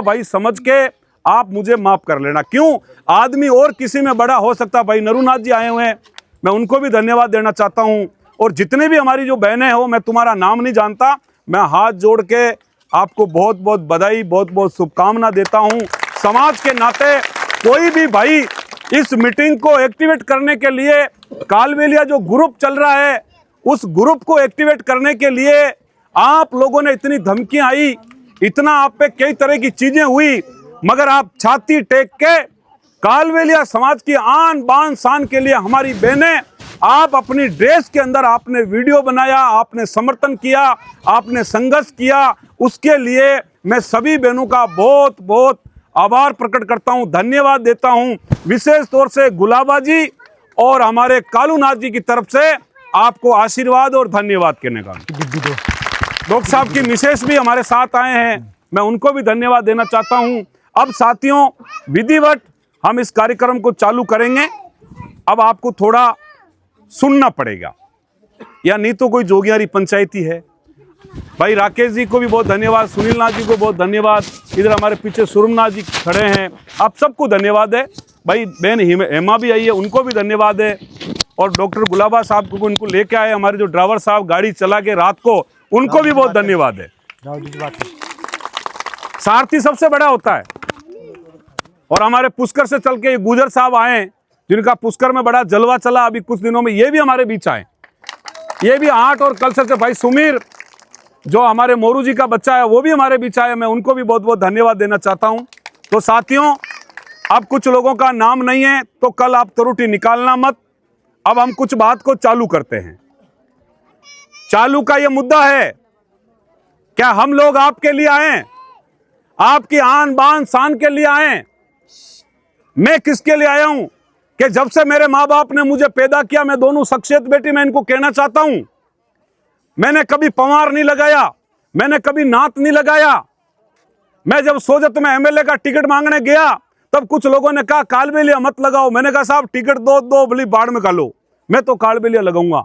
भाई समझ के आप मुझे माफ कर लेना। क्यों, आदमी और किसी में बड़ा हो सकता। भाई नरुनाथ जी आए हुए हैं, मैं उनको भी धन्यवाद देना चाहता हूं। और जितने भी हमारी जो बहनें हो, मैं तुम्हारा नाम नहीं जानता, मैं हाथ जोड़ के आपको बहुत बहुत बधाई, बहुत बहुत शुभकामना देता हूं। समाज के नाते कोई भी भाई इस मीटिंग को एक्टिवेट करने के लिए, कालबेलिया जो ग्रुप चल रहा है उस ग्रुप को एक्टिवेट करने के लिए आप लोगों ने इतनी धमकियां आई, इतना आप पे कई तरह की चीजें हुई, मगर आप छाती टेक के कालबेलिया समाज की आन बान शान के लिए, हमारी बहनें, आप अपनी ड्रेस के अंदर आपने वीडियो बनाया, आपने समर्थन किया, आपने संघर्ष किया, उसके लिए मैं सभी बहनों का बहुत बहुत आभार प्रकट करता हूं, धन्यवाद देता हूं। विशेष तौर से गुलाबा जी और हमारे कालूनाथ जी की तरफ से आपको आशीर्वाद और धन्यवाद कहने का। डॉक्टर साहब की मिसेस भी हमारे साथ आए हैं, मैं उनको भी धन्यवाद देना चाहता हूं। अब साथियों, विधिवत हम इस कार्यक्रम को चालू करेंगे। अब आपको थोड़ा सुनना पड़ेगा, या नहीं तो कोई जोगियारी पंचायती है। भाई राकेश जी को भी बहुत धन्यवाद, सुनील नाथ जी को बहुत धन्यवाद, इधर हमारे पीछे सुरमनाथ जी खड़े हैं, आप सबको धन्यवाद है। भाई बहन हेमा भी आई है, उनको भी धन्यवाद है। और डॉक्टर गुलाबा साहब को उनको लेके आए, हमारे जो ड्राइवर साहब गाड़ी चला के रात को, उनको भी बहुत धन्यवाद है। सारथी सबसे बड़ा होता है। और हमारे पुष्कर से चल के गुजर साहब आए, जिनका पुष्कर में बड़ा जलवा चला अभी कुछ दिनों में, ये भी हमारे बीच आए, ये भी आर्ट और कल्चर से। भाई सुमीर जो हमारे मोरू जी का बच्चा है, वो भी हमारे बीच आए, मैं उनको भी बहुत बहुत धन्यवाद देना चाहता हूं। तो साथियों, अब कुछ लोगों का नाम नहीं है तो कल आप त्रुटि निकालना मत। अब हम कुछ बात को चालू करते हैं। चालू का ये मुद्दा है, क्या हम लोग आपके लिए आए, आपकी आन बान शान के लिए आए? मैं किसके लिए आया हूं कि जब से मेरे माँ बाप ने मुझे पैदा किया, मैं दोनों शख्सियत बेटी, मैं इनको कहना चाहता हूं, मैंने कभी पवार नहीं लगाया, मैंने कभी नात नहीं लगाया। मैं जब सोजत में एमएलए का टिकट मांगने गया, तब कुछ लोगों ने कहा कालबेलिया मत लगाओ। मैंने कहा साहब टिकट दो भली बाढ़ में लो, मैं तो कालबेलिया लगाऊंगा।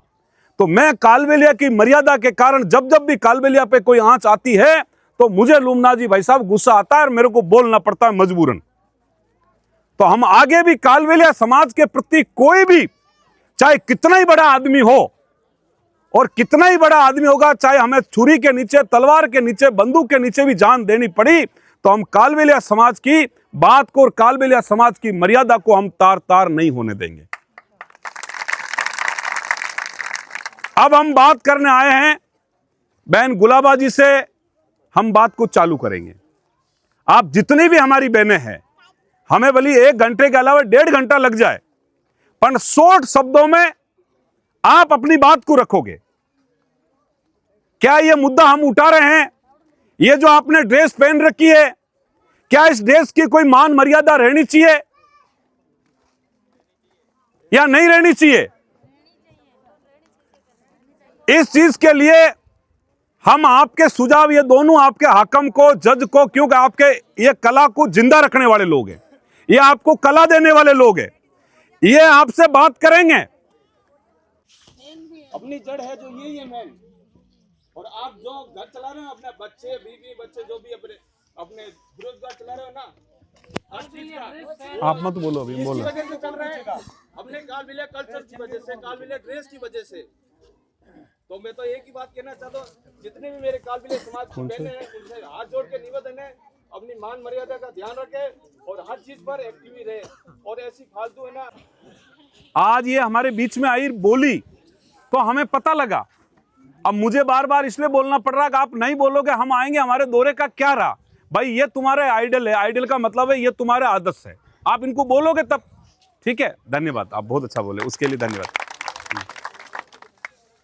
तो मैं कालबेलिया की मर्यादा के कारण जब जब भी कालबेलिया पे कोई आंच आती है तो मुझे लूमना जी भाई साहब गुस्सा आता है और मेरे को बोलना पड़ता है मजबूरन। तो हम आगे भी कालबेलिया समाज के प्रति कोई भी, चाहे कितना ही बड़ा आदमी हो, और कितना ही बड़ा आदमी होगा, चाहे हमें छुरी के नीचे, तलवार के नीचे, बंदूक के नीचे भी जान देनी पड़ी, तो हम कालबेलिया समाज की बात को और कालबेलिया समाज की मर्यादा को हम तार तार नहीं होने देंगे। अब हम बात करने आए हैं बहन गुलाबा जी से, हम बात को चालू करेंगे। आप जितनी भी हमारी बहनें हैं, हमें भली 1 घंटे के अलावा 1.5 घंटा लग जाए, पर शॉर्ट शब्दों में आप अपनी बात को रखोगे। क्या ये मुद्दा हम उठा रहे हैं, ये जो आपने ड्रेस पहन रखी है, क्या इस ड्रेस की कोई मान मर्यादा रहनी चाहिए या नहीं रहनी चाहिए? इस चीज के लिए हम आपके सुझाव, ये दोनों आपके हाकम को, जज को, क्योंकि आपके ये कला को जिंदा रखने वाले लोग हैं, ये आपको कला देने वाले लोग हैं, ये आपसे बात करेंगे। अपनी जड़ है जो यही है मैन। और आप जो घर चला रहे हो, अपने बच्चे, बीवी, बच्चे जो भी अपने बेरोजगार चला रहे हो ना, हर चीज का आप मत बोलो, अभी बोलो। वजह से चल रहा है अपने कालबेलिया कल्चर की वजह से, कालबेलिया ड्रेस की वजह से। तो मैं तो एक ही बात कहना चाहता हूँ, जितने भी मेरे कालबेलिया समाज की बहनें हैं, उनसे हाथ जोड़ के निवेदन है, अपनी मान मर्यादा का ध्यान रखे और हर चीज पर एक्टिव ही रहे। और ऐसी फालतू है ना, आज ये हमारे बीच में आई बोली तो हमें पता लगा। अब मुझे बार बार इसलिए बोलना पड़ रहा कि आप नहीं बोलोगे हम आएंगे, हमारे दौरे का क्या रहा। भाई ये तुम्हारे आइडल है, आइडल का मतलब है ये तुम्हारे आदर्श है, आप इनको बोलोगे तब ठीक है। धन्यवाद, आप बहुत अच्छा बोले, उसके लिए धन्यवाद।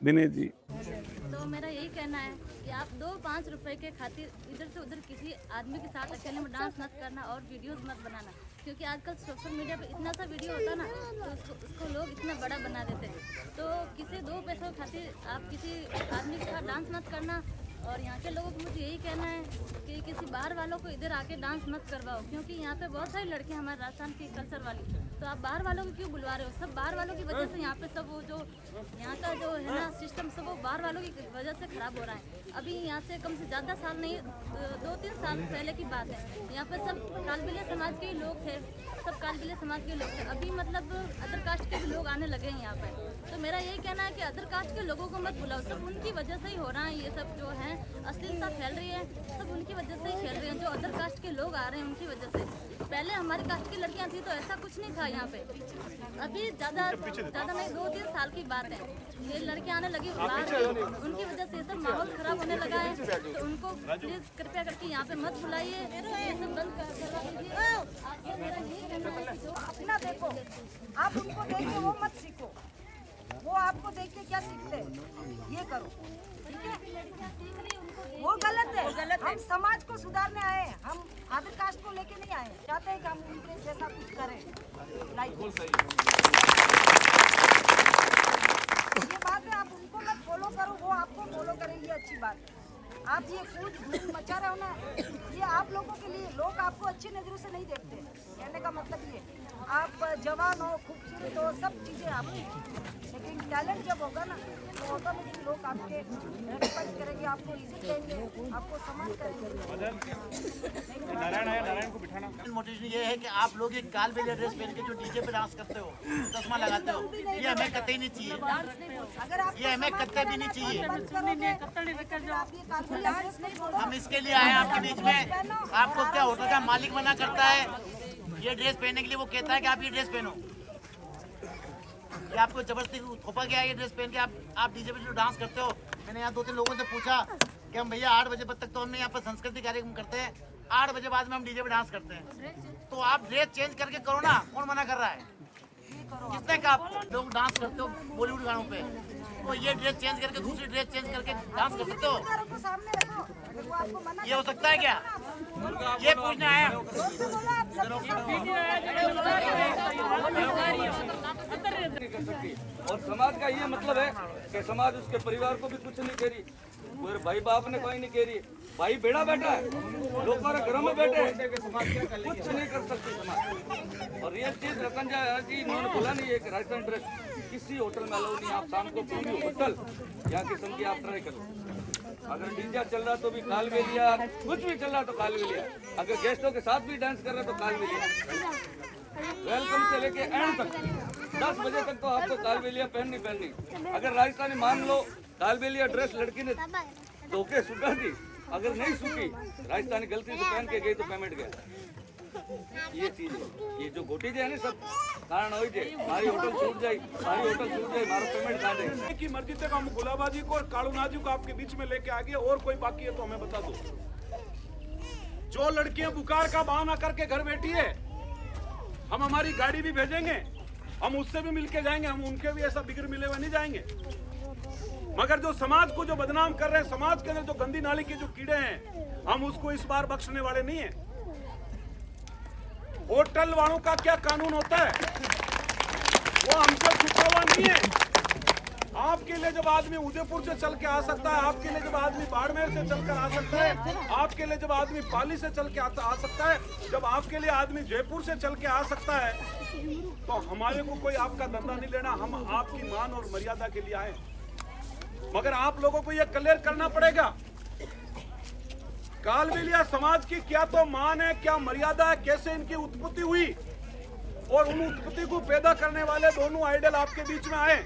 दिनेश जी, तो मेरा यही कहना है कि आप 2-5 रुपए के खातिर इधर से उधर किसी आदमी के साथ अकेले में डांस मत करना और वीडियोस मत बनाना, क्योंकि आजकल सोशल मीडिया पे इतना सा वीडियो होता ना, तो उसको लोग इतना बड़ा बना देते हैं। तो किसी 2 पैसों खातिर आप किसी आदमी के साथ डांस मत करना और यहाँ के लोगों को मुझे यही कहना है कि किसी बाहर वालों को इधर आके डांस मत करवाओ, क्योंकि यहाँ पे बहुत सारी लड़कियाँ हमारे राजस्थान की कल्चर वाली, तो आप बाहर वालों को क्यों बुलवा रहे हो? सब बाहर वालों की वजह से यहाँ पे सब वो जो यहाँ का जो है ना सिस्टम सब वो बाहर वालों की वजह से खराब हो रहा है। अभी यहाँ से कम से ज़्यादा साल नहीं, 2-3 साल पहले की बात है, यहाँ पे सब कालबिलिया समाज के ही लोग थे, सब कालबिलिया समाज के लोग थे। अभी मतलब अदर कास्ट के भी लोग आने लगे हैं यहाँ पे। तो मेरा यही कहना है कि अदर कास्ट के लोगों को मत बुलाओ, सब उनकी वजह से ही हो रहा है। ये सब जो है अश्लीलता फैल रही है, सब उनकी वजह से ही फैल रही है, जो अदर कास्ट के लोग आ रहे हैं उनकी वजह से। पहले हमारी कास्ट की लड़कियाँ थी तो ऐसा कुछ नहीं था यहाँ पे। अभी ज़्यादा नहीं, 2-3 साल की बात है, ये लड़कियाँ आने लगी बाहर, उनकी वजह से सब माहौल खराब होने लगा है। तो उनको प्लीज कृपया करके यहाँ पे मत बुलाइए, ये सब बंद करवा दीजिए। आपको मेरा यही कहना है कि जो अपना देखो, आप उनको देख के वो मत सीखो, वो आपको देख के क्या सीखते हैं ये करो, ठीक है? वो गलत है, हम समाज को सुधारने आए हैं, हम अदर कास्ट को लेके नहीं आए, चाहते हैं कि हम उनके जैसा कुछ करें। ये बात है, आप उनको मत फॉलो करो, वो आपको फॉलो करेंगे, अच्छी बात है। आप ये कूद धूम मचा रहे हो ना, ये आप लोगों के लिए, लोग आपको अच्छी नजरों से नहीं देखते। कहने का मतलब ये, आप जवान हो, खूबसूरत हो, सब चीजें आप, लेकिन टैलेंट जब होगा ना तो ऑटोमेटिक लोग आपके रेस्पेक्ट करेंगे, आपको इज्जत देंगे, आपको सम्मान करेंगे। नारायण को बिठाना। मोटिवेशन ये है कि आप लोग एक कालबेलिया ड्रेस पहन के जो डीजे पे डांस करते हो, चश्मा लगाते हो, ये हमें कतई नहीं चाहिए, ये हमें कतई भी नहीं चाहिए। हम इसके लिए आए आपके बीच में। आपको क्या होटल का मालिक मना करता है ये ड्रेस पहनने के लिए, वो कहता है कि आप ये ड्रेस पहनो, ये आपको जबरदस्ती थोपा गया ये ड्रेस पहन के आप डीजे पे जो डांस करते हो। मैंने यहाँ 2-3 लोगों से पूछा कि हम भैया 8 बजे तक तो हमने यहाँ पर संस्कृति कार्यक्रम करते हैं, 8 बजे बाद में हम डीजे पे डांस करते हैं, तो आप ड्रेस चेंज करके करो ना, कौन मना कर रहा है? किसने कहा आप लोग डांस करते हो बॉलीवुड गानों पे, तो ये ड्रेस चेंज करके दूसरी ड्रेस चेंज करके डांस कर सकते हो? ये हो सकता है क्या? ये पूछने आया। और समाज का ये मतलब है कि समाज उसके परिवार को भी कुछ नहीं कह रही, पूरे भाई बाप ने कोई नहीं कह रही, भाई बेड़ा बैठा है, लोग घर में बैठे हैं, कुछ नहीं कर सकती समाज। और ये चीज रखन जाए कि इन्होंने बोला नहीं है कि राजस्थान ड्रेस किसी होटल में अलाउ नहीं, आप शाम को पूरी होटल यहाँ किस्म की आप ट्राई करो। अगर डीजे चल रहा तो भी कालबेलिया, कुछ भी चल रहा तो कालबेलिया, अगर गेस्टों के साथ भी डांस कर रहे तो कालबेलिया। वेलकम से लेके एंड तक 10 बजे तक तो आपको कालबेलिया पहननी पहननी। अगर राजस्थानी मान लो कालबेलिया ड्रेस लड़की ने धोखे सुखा दी, अगर नहीं सूखी, राजस्थानी गलती से पहन के गई तो पेमेंट गया। ये चीज है, ये जो घोटी है ना सब कारण हो जाए, हमारी होटल छूट जाए, हमारी होटल छूट जाए, हमारा पेमेंट खा जाए की मर्जी तक हम गुलाबाजी को और कालूनाजी को आपके बीच में लेके आ गए। और कोई बाकी है तो हमें बता दो। जो लड़कियां बुखार का बहाना करके घर बैठी है, हम हमारी गाड़ी भी भेजेंगे, हम उससे भी मिलके जाएंगे, हम उनके भी ऐसा बिगड़ मिले हुए नहीं जाएंगे। मगर जो समाज को जो बदनाम कर रहे हैं, समाज के अंदर जो गंदी नाली के जो कीड़े हैं, हम उसको इस बार बख्शने वाले नहीं है। होटल वालों का क्या कानून होता है वो हमसे छुपा हुआ नहीं है। आपके लिए जब आदमी उदयपुर से चल के आ सकता है, आपके लिए जब आदमी बाड़मेर से चलकर आ सकता है, आपके लिए जब आदमी पाली से चल के आ सकता है, जब आपके लिए आदमी जयपुर से चल के आ सकता है, तो हमारे को कोई आपका धंधा नहीं लेना। हम आपकी मान और मर्यादा के लिए आए, मगर आप लोगों को यह क्लियर करना पड़ेगा कालबेलिया समाज की क्या तो मान है, क्या मर्यादा है, कैसे इनकी उत्पत्ति हुई, और उन उत्पत्ति को पैदा करने वाले दोनों आइडल आपके बीच में आए।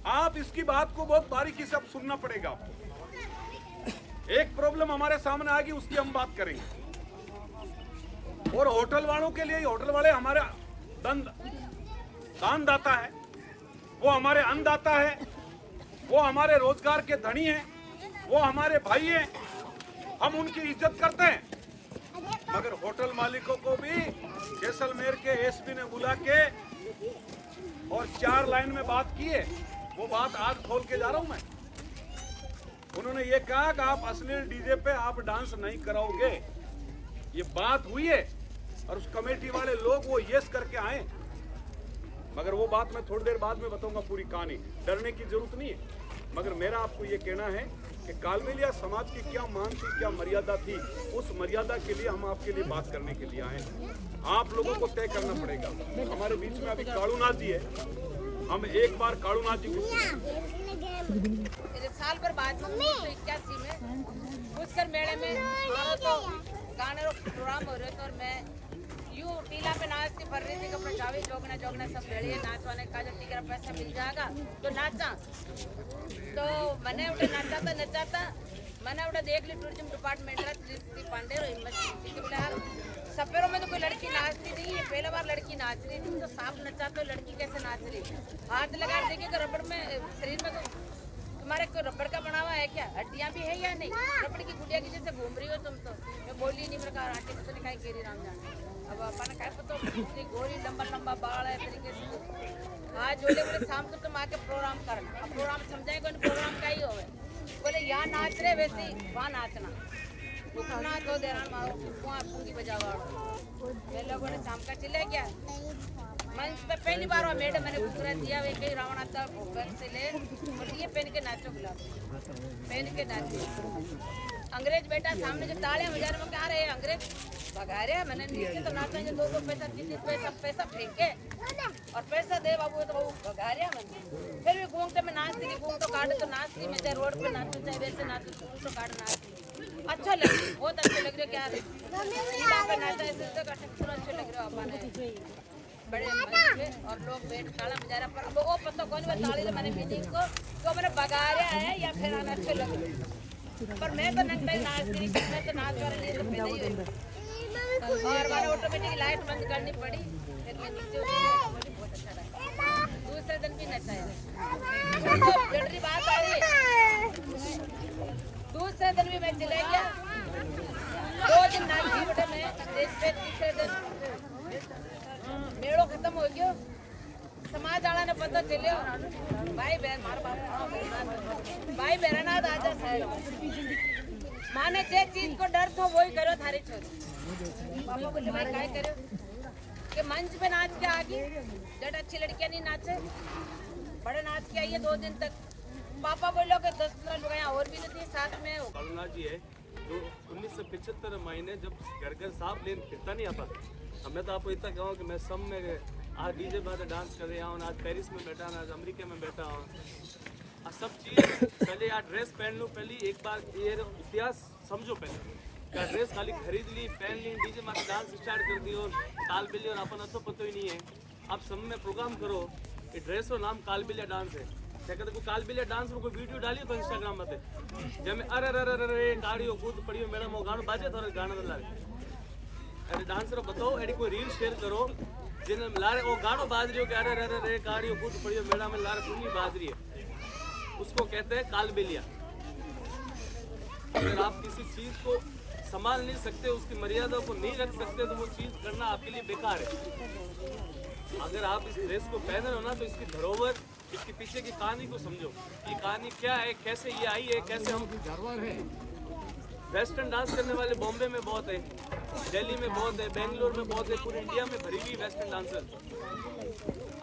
आप इसकी बात को बहुत बारीकी से अब सुनना पड़ेगा आपको। एक प्रॉब्लम हमारे सामने आएगी, उसकी हम बात करेंगे। और होटल वालों के लिए, होटल वाले हमारे दानदाता है, वो हमारे अन्नदाता है, वो हमारे रोजगार के धनी हैं, वो हमारे भाई हैं, हम उनकी इज्जत करते हैं। मगर होटल मालिकों को भी जैसलमेर के एसपी ने बुला के और 4 लाइन में बात की है, वो बात आज खोल के जा रहा हूं मैं। उन्होंने ये कहा कि आप अश्लील डीजे पे आप डांस नहीं कराओगे, ये बात हुई है। और उस कमेटी वाले लोग वो यस करके आए, मगर वो बात मैं थोड़ी देर बाद में बताऊंगा पूरी कहानी। डरने की जरूरत नहीं है। मगर मेरा आपको ये कहना है कि कालबेलिया समाज की क्या मान थी, क्या मर्यादा थी, उस मर्यादा के लिए हम आपके लिए बात करने के लिए आए हैं। आप लोगों को तय करना पड़ेगा। हमारे बीच में अभी कालूनाथ जी है, हम एक बार कालूनाथ जी को साल भर बाद 1981 में पुष्कर मेले में हमारा तो गाने रो प्रोग्राम हो रहे थे और मैं यूं टीला पे नाचती भर रही थी कि प्रचावी जोगना सब भेड़िए नाचवाने का जब टिकरा पैसा मिल जाएगा तो नाचा। तो मैंने उठे नचाता मैंने उठे देख ली टूरिज्म डिपार्टमेंट श्री पांडे और हिम्मत बोले यार सपेरों में तो कोई लड़की नाचती नहीं है, पहले बार लड़की नाच रही थी, तो सांप नचा तो लड़की कैसे नाच रही। हाथ लगा देखिए कि रबड़ में शरीर में तो तुम्हारे कोई रबड़ का बना हुआ है क्या, हड्डियां भी है या नहीं, रबड़ की गुड़िया की जैसे घूम रही हो तुम। तो मैं बोली नहीं प्रकार आंटी को तो निकाय केरी राम जाने। अब अपन कहे तो गोरी लंबा बाल है तरीके से। हाँ जोले बोले शाम को तुम आके प्रोग्राम करना। अब प्रोग्राम समझाएंगे प्रोग्राम का ही हो, बोले यहाँ नाच रहे वैसे वहाँ नाचना, ना तो देना मारो वहाँ पूंगी बजावा। मैं लोगों ने शाम का चिल्ला क्या मंच पे पहली बार वो मैडम मैंने गुजरा दिया वे कई रावण आता घर से ले बोले ये पहन के नाचो, गुलाब पहन के नाचो। अंग्रेज बेटा सामने जो तालियां बजा रहे क्या रहे अंग्रेज भगा रहे, मैंने नीचे तो नाचेंगे 2 पैसा 3 पैसा फेंके और पैसा दे बाबू तो बाबू भगा रहे मैंने। फिर भी घूमते में नाचती नहीं, घूम तो काट तो नाचती मैं, चाहे रोड पे नाचू चाहे वैसे नाचू, घूम तो काट नाचती। अच्छा लग रही, बहुत अच्छे लग रहे। क्या पे नाचा ऐसे पूरा अच्छे लग रहे हो अपने बड़े पे और लोग बैठ काला बजा पर अब वो पता कौन ताली तो मैंने मीटिंग को तो मैंने बगा रहा है या फिर आना अच्छे लग रहे। पर मैं तो नंगा नाचती, मैं तो नाच वाले लिए तो पैदा ही हुई और मैंने ऑटोमेटिक लाइट बंद करनी पड़ी, फिर मैं नीचे मुझे बहुत अच्छा लगा। दूसरे दिन भी नचाया तो जरूरी बात आ रही। दूसरे दिन भी मैं चले गया, 2 दिन नाची बेटे मैं स्टेज पे। तीसरे दिन मेड़ो खत्म हो गयो, समाज वाला ने पता चलियो भाई बहन भाई बहनाथ आजा साहब माने जे चीज को डर था वही करो थारी छोरी। पापा बोले भाई काय करो कि मंच पे नाच के आगे जट अच्छी लड़कियां नहीं नाचे, बड़े नाच के आई है 2 दिन तक। पापा बोलो कि 10-15 लोग यहाँ और भी नहीं थी साथ में। कालूनाथ जी है जो 1975 महीने जब घर साहब लेन फिरता नहीं आता, मैं तो आपको इतना कहूँ कि मैं सब में आज डीजे पर डांस कर रहा हूँ, आज पेरिस में बैठा हूँ, आज अमेरिका में बैठा हूँ, आज सब चीज़ पहले यार ड्रेस पहन लूँ, पहले एक बार ये इतिहास समझो। पहले क्या ड्रेस खाली खरीद ली पहन ली डीजे में डांस स्टार्ट कर दी और कालबेलिया और अपन तो पता ही नहीं है। आप सब में प्रोग्राम करो, ये ड्रेस और नाम कालबेलिया डांस है। क्या कहते को कालबेलिया डांस में कोई वीडियो डाली तो इंस्टाग्राम में जब मैं अरे गाड़ियों कूद पड़ी मैडम वो गाना बाजे थोड़ा गाना तो लारे अरे डांसर बताओ एडी कोई रील शेयर करो जिन लारे वो गानो बाज रही हो कि अरे गाड़ियों कूद पड़ी हो मैडम में लारे पूरी बाज रही है, उसको कहते हैं कालबेलिया। अगर आप किसी चीज को संभाल नहीं सकते, उसकी मर्यादा को नहीं रख सकते तो वो चीज करना आपके लिए बेकार है। अगर आप इस ड्रेस को पहन रहे हो ना तो इसकी धरोहर, इसके पीछे की कहानी को समझो। ये कहानी क्या है, कैसे ये आई है, कैसे हम धरोहर है। वेस्टर्न डांस करने वाले बॉम्बे में बहुत है, दिल्ली में बहुत है, बेंगलोर में बहुत है, पूरी इंडिया में भरी हुई वेस्टर्न डांसर।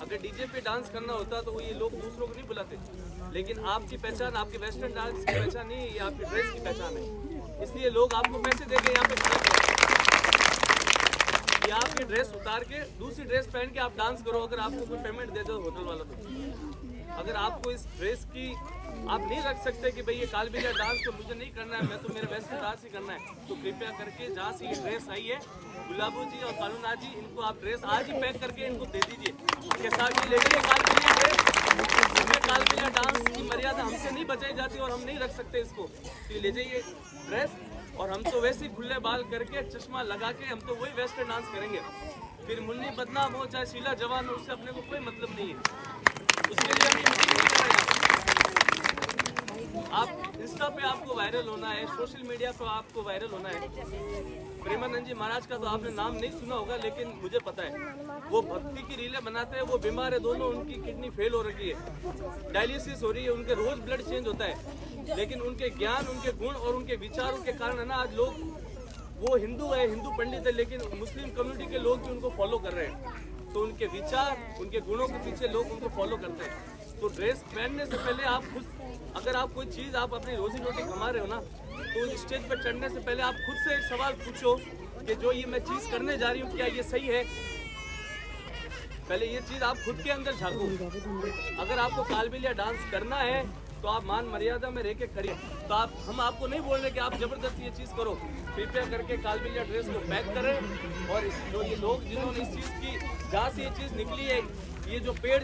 अगर डीजे पे डांस करना होता तो वो ये लोग दूसरों को नहीं बुलाते, लेकिन आपकी पहचान आपकी वेस्टर्न डांस की पहचान नहीं है, ये आपकी ड्रेस की पहचान है। इसलिए लोग आपको पैसे देके यहाँ पे खड़ा ये आपकी ड्रेस उतार के दूसरी ड्रेस पहन के आप डांस करो, अगर आपको कोई पेमेंट दे दो होटल वाला तो। अगर आपको इस ड्रेस की आप नहीं रख सकते कि भाई ये कालबेलिया डांस तो मुझे नहीं करना है, मैं तो मेरा वेस्टर्न डांस ही करना है, तो कृपया करके जहाँ से ये ड्रेस आई है गुलाबू जी और कालूनाथ जी, इनको आप ड्रेस आज ही पैक करके इनको दे दीजिए के साथ ही ले लीजिए कालबेलिया ड्रेस। हमें कालबेलिया डांस की मर्यादा हमसे नहीं बचाई जाती और हम नहीं रख सकते इसको, तो ले जाइए ड्रेस। और हम तो वैसे ही खुले बाल करके चश्मा लगा के हम तो वही वेस्टर्न डांस करेंगे। फिर मुन्नी बदनाम हो चाहे शीला जवान हो, उससे अपने को कोई मतलब नहीं है, उसके लिए हम मीटिंग नहीं करेंगे। आप इंस्टा पे आपको वायरल होना है, सोशल मीडिया पे आपको वायरल होना है। प्रेमानंद जी महाराज का तो आपने नाम नहीं सुना होगा, लेकिन मुझे पता है वो भक्ति की रीलें बनाते हैं, वो बीमार है, दोनों उनकी किडनी फेल हो रखी है, डायलिसिस हो रही है, उनके रोज ब्लड चेंज होता है, लेकिन उनके ज्ञान, उनके गुण और उनके विचारों के कारण है ना आज लोग, वो हिंदू है, हिंदू पंडित है, लेकिन मुस्लिम कम्युनिटी के लोग भी उनको फॉलो कर रहे हैं। तो उनके विचार, उनके गुणों के पीछे लोग उनको फॉलो करते हैं। तो ड्रेस पहनने से पहले आप खुद, अगर आप कोई चीज़ आप अपनी रोजी रोटी कमा रहे हो ना, तो उस स्टेज पर चढ़ने से पहले आप खुद से एक सवाल पूछो कि जो ये मैं चीज़ करने जा रही हूँ क्या ये सही है। पहले ये चीज़ आप खुद के अंदर झांको। अगर आपको कालबेलिया डांस करना है तो आप मान मर्यादा में रह के करिए। तो हम आपको नहीं बोल रहे कि आप जबरदस्ती ये चीज़ करो। कृपया करके कालबेलिया ड्रेस को पैक करें। और जो ये लोग जिन्होंने इस चीज़ की, जहाँ से ये चीज़ निकली है, ये जो पेड़